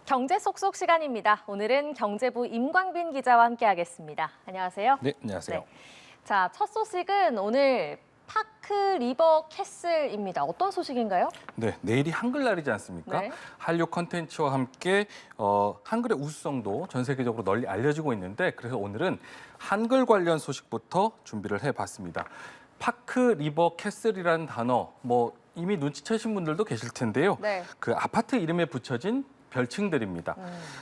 경제 속속 시간입니다. 오늘은 경제부 임광빈 기자와 함께하겠습니다. 안녕하세요. 네, 안녕하세요. 자, 첫 소식은 오늘 파크 리버 캐슬입니다. 어떤 소식인가요? 네, 내일이 한글날이지 않습니까? 네. 한류 컨텐츠와 함께 한글의 우수성도 전 세계적으로 널리 알려지고 있는데 그래서 오늘은 한글 관련 소식부터 준비를 해봤습니다. 파크 리버 캐슬이라는 단어, 이미 눈치채신 분들도 계실 텐데요. 네. 그 아파트 이름에 붙여진 별칭들입니다.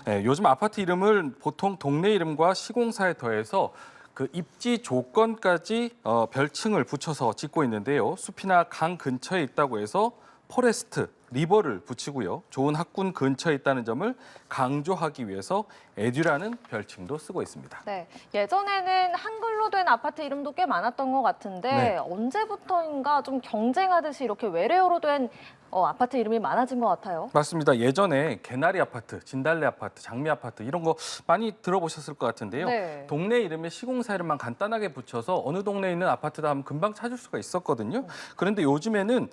네, 요즘 아파트 이름을 보통 동네 이름과 시공사에 더해서 그 입지 조건까지 별칭을 붙여서 짓고 있는데요. 숲이나 강 근처에 있다고 해서 포레스트, 리버를 붙이고요. 좋은 학군 근처에 있다는 점을 강조하기 위해서 에듀라는 별칭도 쓰고 있습니다. 네. 예전에는 한글로 된 아파트 이름도 꽤 많았던 것 같은데 네. 언제부터인가 좀 경쟁하듯이 이렇게 외래어로 된 아파트 이름이 많아진 것 같아요. 맞습니다. 예전에 개나리 아파트, 진달래 아파트, 장미 아파트 이런 거 많이 들어보셨을 것 같은데요. 네. 동네 이름에 시공사 이름만 간단하게 붙여서 어느 동네에 있는 아파트다 하면 금방 찾을 수가 있었거든요. 그런데 요즘에는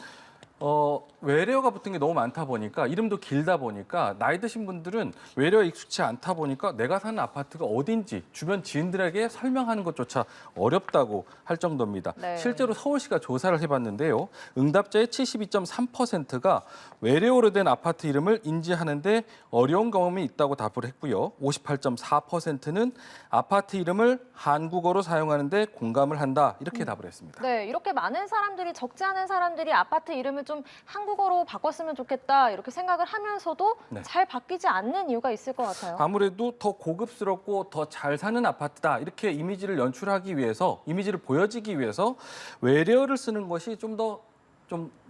외래어가 붙은 게 너무 많다 보니까 이름도 길다 보니까 나이 드신 분들은 외래어에 익숙치 않다 보니까 내가 사는 아파트가 어딘지 주변 지인들에게 설명하는 것조차 어렵다고 할 정도입니다. 네. 실제로 서울시가 조사를 해봤는데요. 응답자의 72.3%가 외래어로 된 아파트 이름을 인지하는데 어려운 경험이 있다고 답을 했고요. 58.4%는 아파트 이름을 한국어로 사용하는데 공감을 한다 이렇게 답을 했습니다. 네, 이렇게 많은 사람들이 적지 않은 사람들이 아파트 이름을 좀 한국어로 바꿨으면 좋겠다 이렇게 생각을 하면서도 네. 잘 바뀌지 않는 이유가 있을 것 같아요. 아무래도 더 고급스럽고 더 잘 사는 아파트다 이렇게 이미지를 연출하기 위해서 이미지를 보여지기 위해서 외래어를 쓰는 것이 좀 더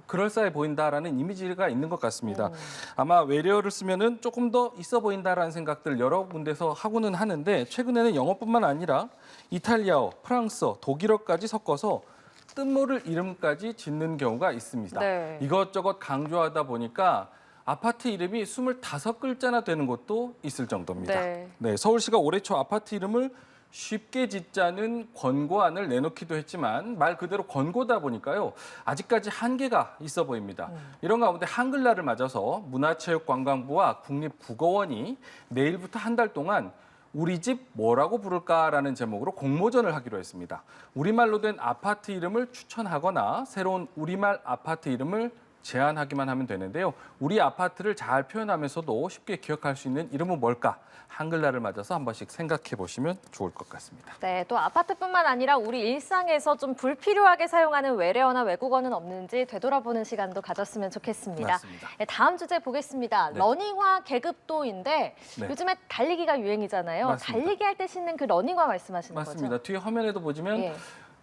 그럴싸해 보인다라는 이미지가 있는 것 같습니다. 아마 외래어를 쓰면은 조금 더 있어 보인다라는 생각들 여러 군데서 하고는 하는데 최근에는 영어뿐만 아니라 이탈리아어, 프랑스어, 독일어까지 섞어서 뜻모를 이름까지 짓는 경우가 있습니다. 네. 이것저것 강조하다 보니까 아파트 이름이 25글자나 되는 곳도 있을 정도입니다. 네. 서울시가 올해 초 아파트 이름을 쉽게 짓자는 권고안을 내놓기도 했지만 말 그대로 권고다 보니까요. 아직까지 한계가 있어 보입니다. 이런 가운데 한글날을 맞아서 문화체육관광부와 국립국어원이 내일부터 한 달 동안 우리 집 뭐라고 부를까라는 제목으로 공모전을 하기로 했습니다. 우리말로 된 아파트 이름을 추천하거나 새로운 우리말 아파트 이름을 제안하기만 하면 되는데요. 우리 아파트를 잘 표현하면서도 쉽게 기억할 수 있는 이름은 뭘까? 한글날을 맞아서 한 번씩 생각해 보시면 좋을 것 같습니다. 네, 또 아파트뿐만 아니라 우리 일상에서 좀 불필요하게 사용하는 외래어나 외국어는 없는지 되돌아보는 시간도 가졌으면 좋겠습니다. 맞습니다. 네, 다음 주제 보겠습니다. 네. 러닝화 계급도인데 네. 요즘에 달리기가 유행이잖아요. 맞습니다. 달리기 할 때 신는 그 러닝화 말씀하시는 맞습니다. 거죠? 뒤에 화면에도 보시면 예.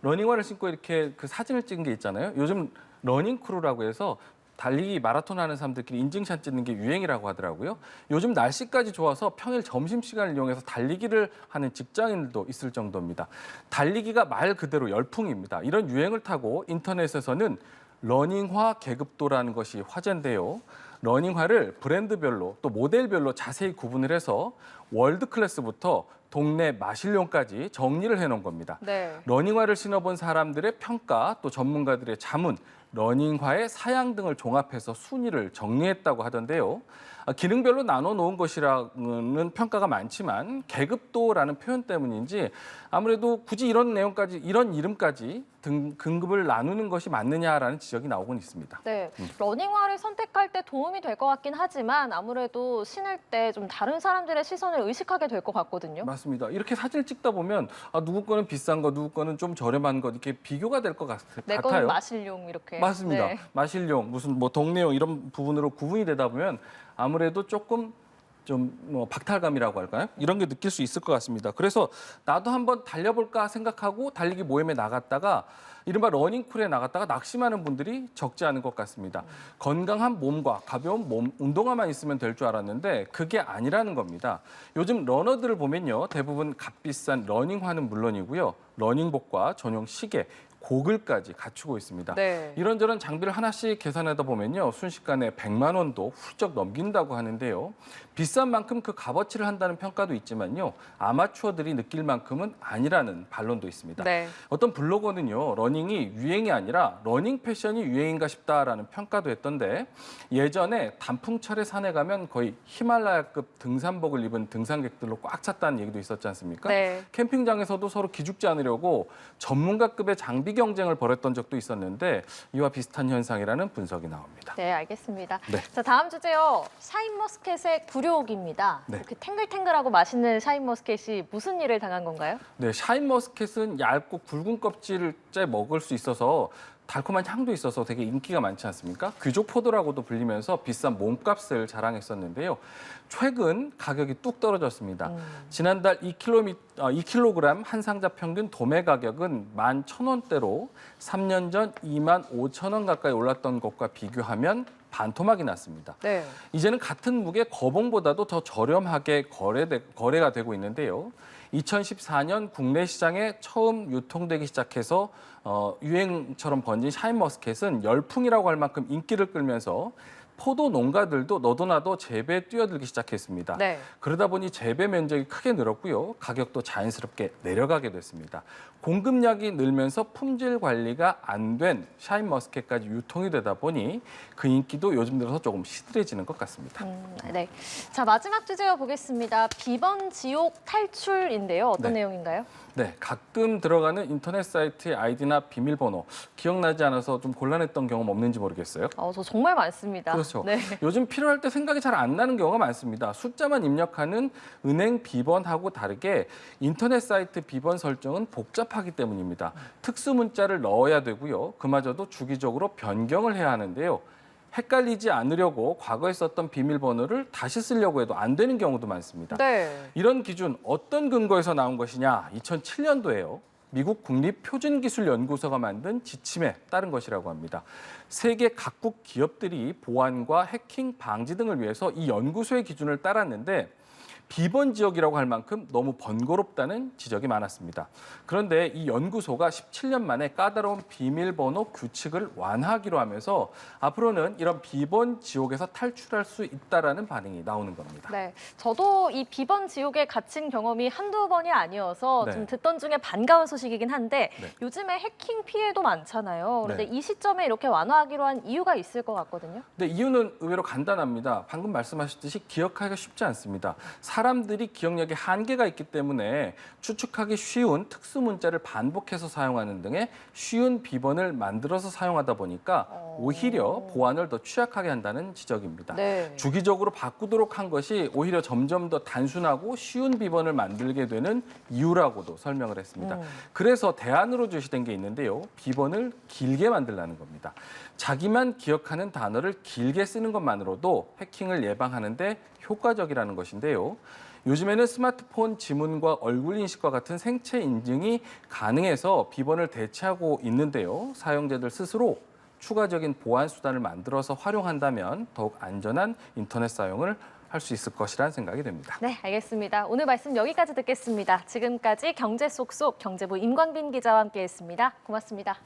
러닝화를 신고 이렇게 그 사진을 찍은 게 있잖아요. 요즘 러닝크루라고 해서 달리기 마라톤 하는 사람들끼리 인증샷 찍는 게 유행이라고 하더라고요. 요즘 날씨까지 좋아서 평일 점심시간을 이용해서 달리기를 하는 직장인들도 있을 정도입니다. 달리기가 말 그대로 열풍입니다. 이런 유행을 타고 인터넷에서는 러닝화 계급도라는 것이 화제인데요. 러닝화를 브랜드별로 또 모델별로 자세히 구분을 해서 월드 클래스부터 동네 마실용까지 정리를 해놓은 겁니다. 네. 러닝화를 신어본 사람들의 평가 또 전문가들의 자문, 러닝화의 사양 등을 종합해서 순위를 정리했다고 하던데요. 기능별로 나눠 놓은 것이라는 평가가 많지만 계급도라는 표현 때문인지 아무래도 굳이 이런 내용까지 이런 이름까지 등급을 나누는 것이 맞느냐라는 지적이 나오곤 있습니다. 네, 러닝화를 선택할 때 도움이 될 것 같긴 하지만 아무래도 신을 때 좀 다른 사람들의 시선을 의식하게 될 것 같거든요. 맞습니다. 이렇게 사진을 찍다 보면 누구 거는 비싼 거, 누구 거는 좀 저렴한 것 이렇게 비교가 될 것 내 같아요. 거는 마실용 이렇게. 맞습니다. 네. 마실용, 무슨 동네용 이런 부분으로 구분이 되다 보면 아무래도 조금 박탈감이라고 할까요? 이런 게 느낄 수 있을 것 같습니다. 그래서 나도 한번 달려볼까 생각하고 달리기 모임에 나갔다가 이른바 러닝크루에 나갔다가 낙심하는 분들이 적지 않은 것 같습니다. 건강한 몸과 가벼운 몸 운동화만 있으면 될 줄 알았는데 그게 아니라는 겁니다. 요즘 러너들을 보면요. 대부분 값비싼 러닝화는 물론이고요. 러닝복과 전용 시계, 고글까지 갖추고 있습니다. 네. 이런저런 장비를 하나씩 계산하다 보면요. 순식간에 100만 원도 훌쩍 넘긴다고 하는데요. 비싼 만큼 그 값어치를 한다는 평가도 있지만요. 아마추어들이 느낄 만큼은 아니라는 반론도 있습니다. 네. 어떤 블로거는요. 러닝이 유행이 아니라 러닝 패션이 유행인가 싶다라는 평가도 했던데 예전에 단풍철에 산에 가면 거의 히말라야급 등산복을 입은 등산객들로 꽉 찼다는 얘기도 있었지 않습니까? 네. 캠핑장에서도 서로 기죽지 않으려고 전문가급의 장비 경쟁을 벌였던 적도 있었는데 이와 비슷한 현상이라는 분석이 나옵니다. 네, 알겠습니다. 네. 자, 다음 주제요. 샤인머스켓의 굴욕입니다. 네. 이렇게 탱글탱글하고 맛있는 샤인머스켓이 무슨 일을 당한 건가요? 네, 샤인머스켓은 얇고 굵은 껍질을 째 먹을 수 있어서 달콤한 향도 있어서 되게 인기가 많지 않습니까? 귀족 포도라고도 불리면서 비싼 몸값을 자랑했었는데요. 최근 가격이 뚝 떨어졌습니다. 지난달 2kg 한 상자 평균 도매 가격은 11,000원대로 3년 전 25,000원 가까이 올랐던 것과 비교하면 반토막이 났습니다. 네. 이제는 같은 무게 거봉보다도 더 저렴하게 거래가 되고 있는데요. 2014년 국내 시장에 처음 유통되기 시작해서 유행처럼 번진 샤인머스켓은 열풍이라고 할 만큼 인기를 끌면서 포도 농가들도 너도나도 재배에 뛰어들기 시작했습니다. 네. 그러다 보니 재배 면적이 크게 늘었고요. 가격도 자연스럽게 내려가게 됐습니다. 공급량이 늘면서 품질 관리가 안 된 샤인머스켓까지 유통이 되다 보니 그 인기도 요즘 들어서 조금 시들해지는 것 같습니다. 네. 자, 마지막 주제어 보겠습니다. 비번 지옥 탈출인데요. 어떤 네. 내용인가요? 네, 가끔 들어가는 인터넷 사이트의 아이디나 비밀번호 기억나지 않아서 좀 곤란했던 경험 없는지 모르겠어요. 저 정말 많습니다. 그렇죠. 네. 요즘 필요할 때 생각이 잘 안 나는 경우가 많습니다. 숫자만 입력하는 은행 비번하고 다르게 인터넷 사이트 비번 설정은 복잡하기 때문입니다. 특수 문자를 넣어야 되고요. 그마저도 주기적으로 변경을 해야 하는데요. 헷갈리지 않으려고 과거에 썼던 비밀번호를 다시 쓰려고 해도 안 되는 경우도 많습니다. 네. 이런 기준 어떤 근거에서 나온 것이냐? 2007년도에요. 미국 국립표준기술연구소가 만든 지침에 따른 것이라고 합니다. 세계 각국 기업들이 보안과 해킹 방지 등을 위해서 이 연구소의 기준을 따랐는데 비번 지역이라고 할 만큼 너무 번거롭다는 지적이 많았습니다. 그런데 이 연구소가 17년 만에 까다로운 비밀번호 규칙을 완화하기로 하면서 앞으로는 이런 비번 지옥에서 탈출할 수 있다라는 반응이 나오는 겁니다. 네. 저도 이 비번 지옥에 갇힌 경험이 한두 번이 아니어서 네. 좀 듣던 중에 반가운 소식이긴 한데 네. 요즘에 해킹 피해도 많잖아요. 그런데 네. 이 시점에 이렇게 완화하기로 한 이유가 있을 것 같거든요. 네, 이유는 의외로 간단합니다. 방금 말씀하셨듯이 기억하기가 쉽지 않습니다. 사람들이 기억력에 한계가 있기 때문에 추측하기 쉬운 특수 문자를 반복해서 사용하는 등의 쉬운 비번을 만들어서 사용하다 보니까 오히려 보안을 더 취약하게 한다는 지적입니다. 네. 주기적으로 바꾸도록 한 것이 오히려 점점 더 단순하고 쉬운 비번을 만들게 되는 이유라고도 설명을 했습니다. 그래서 대안으로 제시된 게 있는데요. 비번을 길게 만들라는 겁니다. 자기만 기억하는 단어를 길게 쓰는 것만으로도 해킹을 예방하는 데 효과적이라는 것인데요. 요즘에는 스마트폰 지문과 얼굴 인식과 같은 생체 인증이 가능해서 비번을 대체하고 있는데요. 사용자들 스스로 추가적인 보안 수단을 만들어서 활용한다면 더욱 안전한 인터넷 사용을 할 수 있을 것이라는 생각이 듭니다. 네, 알겠습니다. 오늘 말씀 여기까지 듣겠습니다. 지금까지 경제 쏙쏙 경제부 임광빈 기자와 함께했습니다. 고맙습니다.